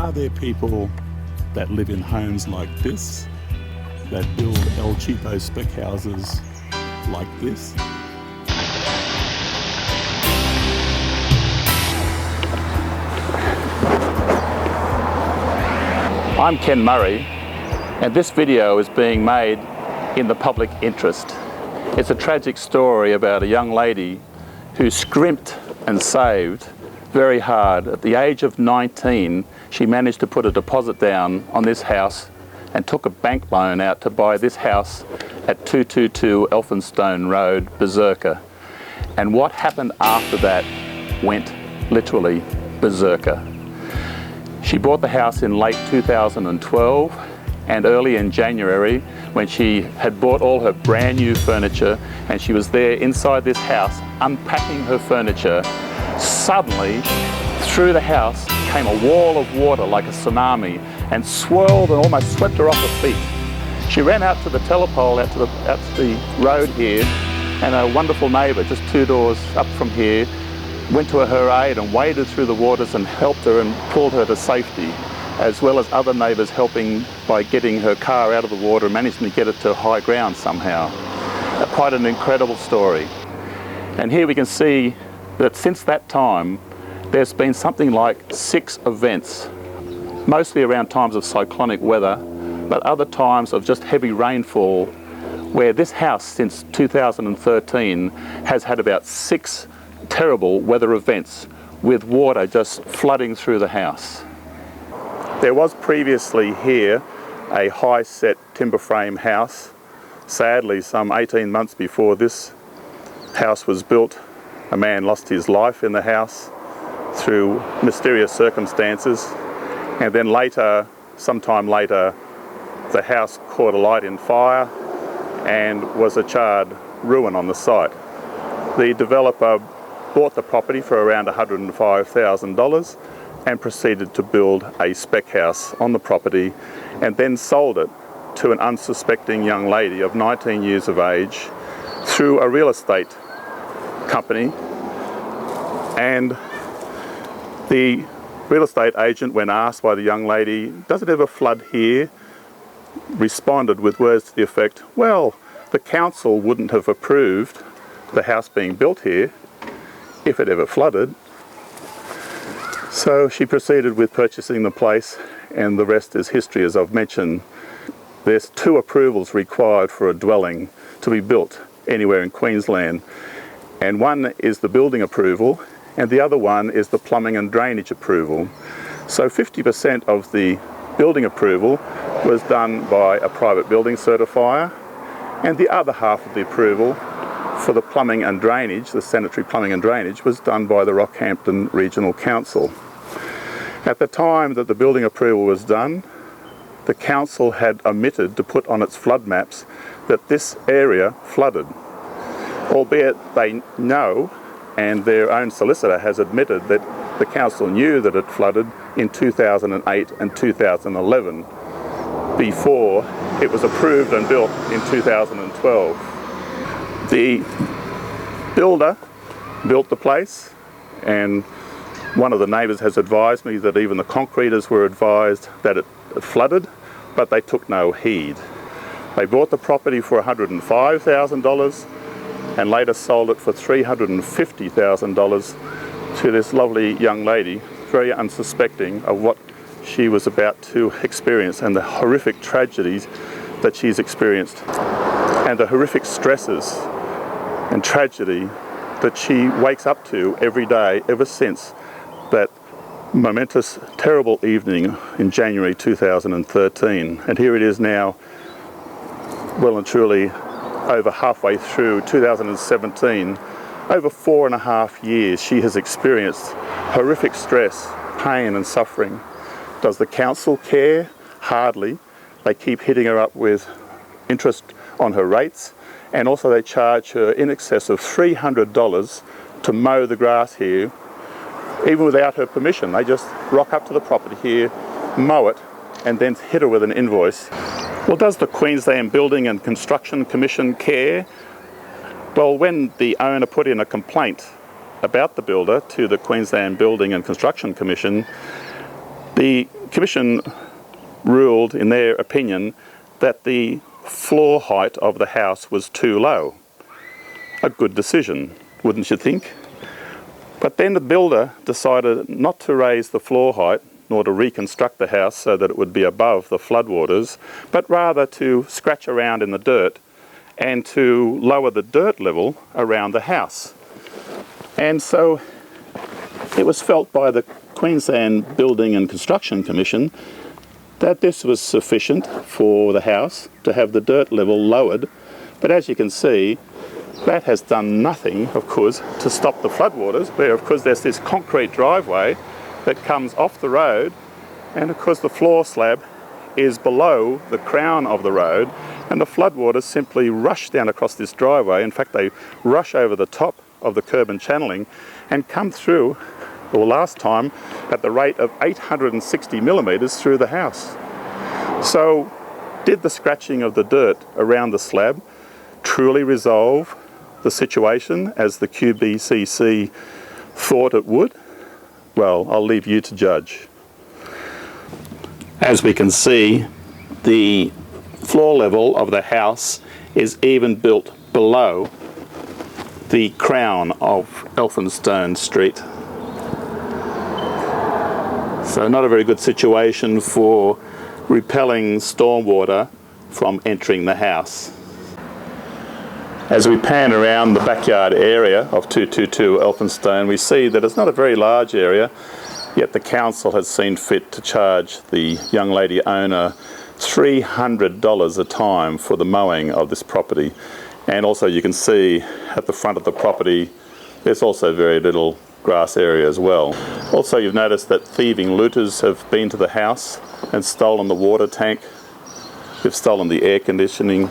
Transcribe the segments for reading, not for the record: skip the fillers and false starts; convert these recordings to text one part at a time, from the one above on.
Are there people that live in homes like this, that build El Cheapo spec houses like this? I'm Ken Murray, and this video is being made in the public interest. It's a tragic story about a young lady who scrimped and saved very hard. At the age of 19, she managed to put a deposit down on this house and took a bank loan out to buy this house at 222 Elphinstone Road, Berserker. And what happened after that went literally berserker. She bought the house in late 2012, and early in January, when she had bought all her brand new furniture and she was there inside this house unpacking her furniture, suddenly through the house came a wall of water like a tsunami and swirled and almost swept her off her feet. She ran out to the telepole out to the road here, and a wonderful neighbour just 2 doors up from here went to her aid and waded through the waters and helped her and pulled her to safety, as well as other neighbours helping by getting her car out of the water and managing to get it to high ground somehow. Quite an incredible story. And here we can see that since that time there's been something like 6 events, mostly around times of cyclonic weather, but other times of just heavy rainfall, where this house since 2013 has had about 6 terrible weather events with water just flooding through the house. There was previously here a high-set timber frame house. Sadly, some 18 months before this house was built, a man lost his life in the house through mysterious circumstances, and then later, sometime later, the house caught alight in fire and was a charred ruin on the site. The developer bought the property for around $105,000 and proceeded to build a spec house on the property, and then sold it to an unsuspecting young lady of 19 years of age through a real estate company. And the real estate agent, when asked by the young lady, "Does it ever flood here?" responded with words to the effect, "Well, the council wouldn't have approved the house being built here if it ever flooded." So she proceeded with purchasing the place, and the rest is history. As I've mentioned, there's 2 approvals required for a dwelling to be built anywhere in Queensland, and one is the building approval and the other one is the plumbing and drainage approval. So 50% of the building approval was done by a private building certifier, and the other half of the approval for the plumbing and drainage, the sanitary plumbing and drainage, was done by the Rockhampton Regional Council. At the time that the building approval was done, the council had omitted to put on its flood maps that this area flooded, albeit they know, and their own solicitor has admitted that the council knew that it flooded in 2008 and 2011 before it was approved and built in 2012. The builder built the place, and one of the neighbours has advised me that even the concreters were advised that it flooded, but they took no heed. They bought the property for $105,000 and later sold it for $350,000 to this lovely young lady, very unsuspecting of what she was about to experience and the horrific tragedies that she's experienced and the horrific stresses and tragedy that she wakes up to every day ever since that momentous, terrible evening in January 2013. And here it is now, well and truly over halfway through 2017. Over 4.5 years she has experienced horrific stress, pain and suffering. Does the council care? Hardly. They keep hitting her up with interest on her rates, and also they charge her in excess of $300 to mow the grass here, even without her permission. They just rock up to the property here, mow it, and then hit her with an invoice. Well, does the Queensland Building and Construction Commission care? Well, when the owner put in a complaint about the builder to the Queensland Building and Construction Commission, the Commission ruled, in their opinion, that the floor height of the house was too low. A good decision, wouldn't you think? But then the builder decided not to raise the floor height, nor to reconstruct the house so that it would be above the floodwaters, but rather to scratch around in the dirt and to lower the dirt level around the house. And so it was felt by the Queensland Building and Construction Commission that this was sufficient for the house to have the dirt level lowered. But as you can see, that has done nothing, of course, to stop the floodwaters, where of course there's this concrete driveway that comes off the road, and of course the floor slab is below the crown of the road, and the floodwaters simply rush down across this driveway. In fact, they rush over the top of the curb and channeling and come through, or last time, at the rate of 860 millimetres through the house. So, did the scratching of the dirt around the slab truly resolve the situation as the QBCC thought it would? Well, I'll leave you to judge. As we can see, the floor level of the house is even built below the crown of Elphinstone Street. So not a very good situation for repelling stormwater from entering the house. As we pan around the backyard area of 222 Elphinstone, we see that it's not a very large area, yet the council has seen fit to charge the young lady owner $300 a time for the mowing of this property. And also you can see at the front of the property there's also very little grass area as well. Also, you've noticed that thieving looters have been to the house and stolen the water tank. They've stolen the air conditioning.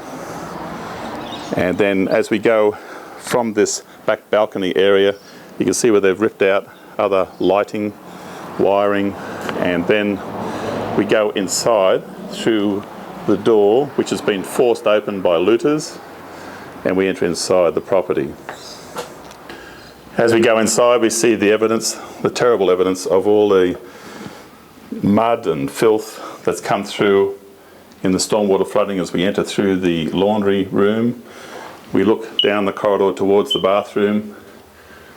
And then as we go from this back balcony area, you can see where they've ripped out other lighting, wiring, and then we go inside through the door, which has been forced open by looters, and we enter inside the property. As we go inside, we see the evidence, the terrible evidence of all the mud and filth that's come through in the stormwater flooding as we enter through the laundry room. We look down the corridor towards the bathroom.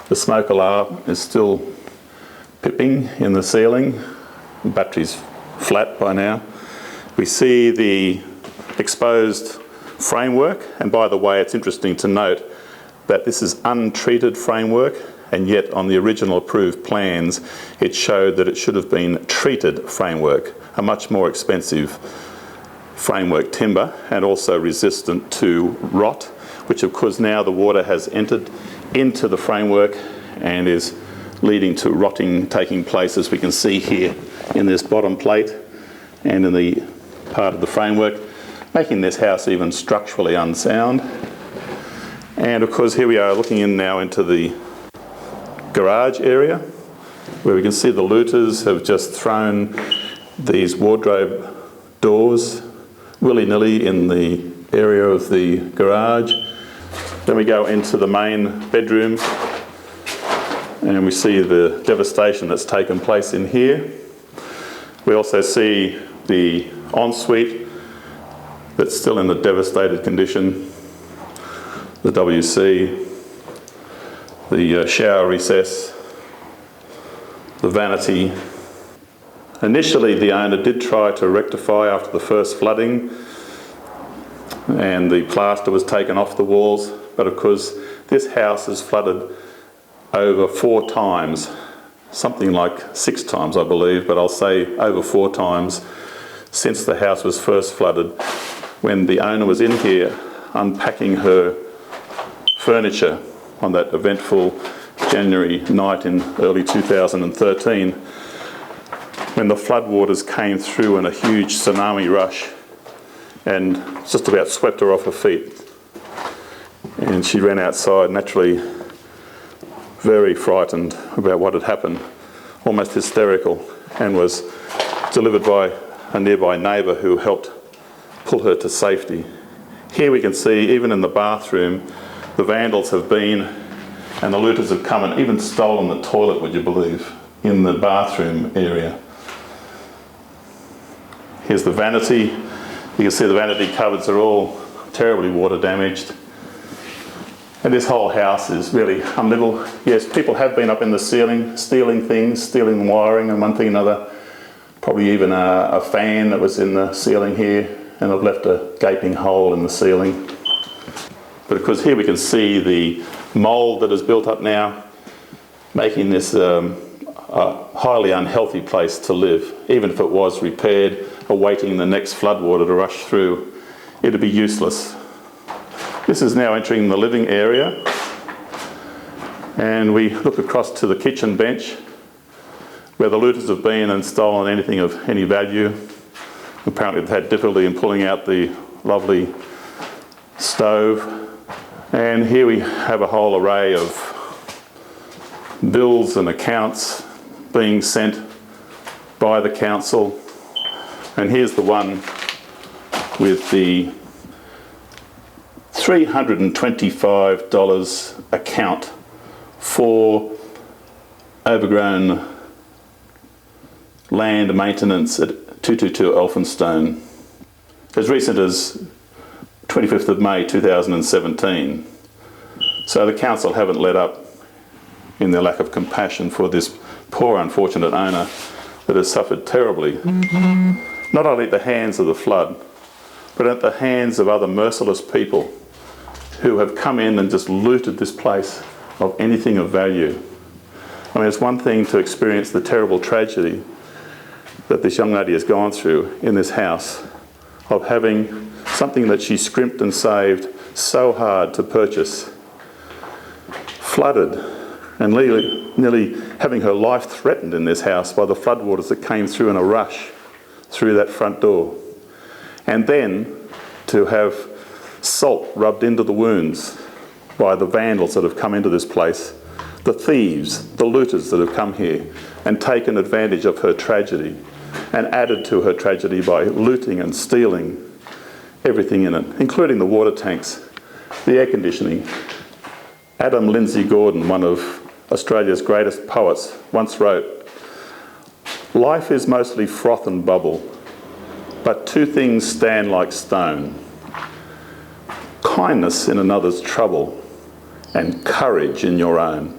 The smoke alarm is still pipping in the ceiling. The battery's flat by now. We see the exposed framework, and by the way, it's interesting to note that this is untreated framework, and yet on the original approved plans it showed that it should have been treated framework, a much more expensive framework timber and also resistant to rot, which of course now the water has entered into the framework and is leading to rotting taking place, as we can see here in this bottom plate and in the part of the framework, making this house even structurally unsound. And of course here we are looking in now into the garage area, where we can see the looters have just thrown these wardrobe doors willy-nilly in the area of the garage. Then we go into the main bedroom and we see the devastation that's taken place in here. We also see the ensuite that's still in a devastated condition, the WC, the shower recess, the vanity. Initially the owner did try to rectify after the first flooding, and the plaster was taken off the walls, but of course this house is flooded over 4 times, something like 6 times I believe, but I'll say over 4 times since the house was first flooded, when the owner was in here unpacking her furniture on that eventful January night in early 2013, when the floodwaters came through in a huge tsunami rush and just about swept her off her feet. And she ran outside, naturally very frightened about what had happened, almost hysterical, and was delivered by a nearby neighbour who helped pull her to safety. Here we can see, even in the bathroom, the vandals have been, and the looters have come and even stolen the toilet, would you believe, in the bathroom area. Here's the vanity. You can see the vanity cupboards are all terribly water damaged. And this whole house is really unlivable. Yes, people have been up in the ceiling, stealing things, stealing wiring and one thing and another. Probably even a fan that was in the ceiling here, and I've left a gaping hole in the ceiling. But of course here we can see the mould that is built up now, making this a highly unhealthy place to live. Even if it was repaired, awaiting the next floodwater to rush through, it'd be useless. This is now entering the living area, and we look across to the kitchen bench where the looters have been and stolen anything of any value. Apparently they've had difficulty in pulling out the lovely stove. And here we have a whole array of bills and accounts being sent by the council. And here's the one with the $325 account for overgrown land maintenance at 222 Elphinstone, as recent as 25th of May 2017. So the council haven't let up in their lack of compassion for this poor unfortunate owner that has suffered terribly, not only at the hands of the flood, but at the hands of other merciless people who have come in and just looted this place of anything of value. I mean, it's one thing to experience the terrible tragedy that this young lady has gone through in this house, of having something that she scrimped and saved so hard to purchase flooded, and nearly having her life threatened in this house by the floodwaters that came through in a rush through that front door. And then to have salt rubbed into the wounds by the vandals that have come into this place, the thieves, the looters that have come here and taken advantage of her tragedy and added to her tragedy by looting and stealing everything in it, including the water tanks, the air conditioning. Adam Lindsay Gordon, one of Australia's greatest poets, once wrote, "Life is mostly froth and bubble, but two things stand like stone: kindness in another's trouble and courage in your own."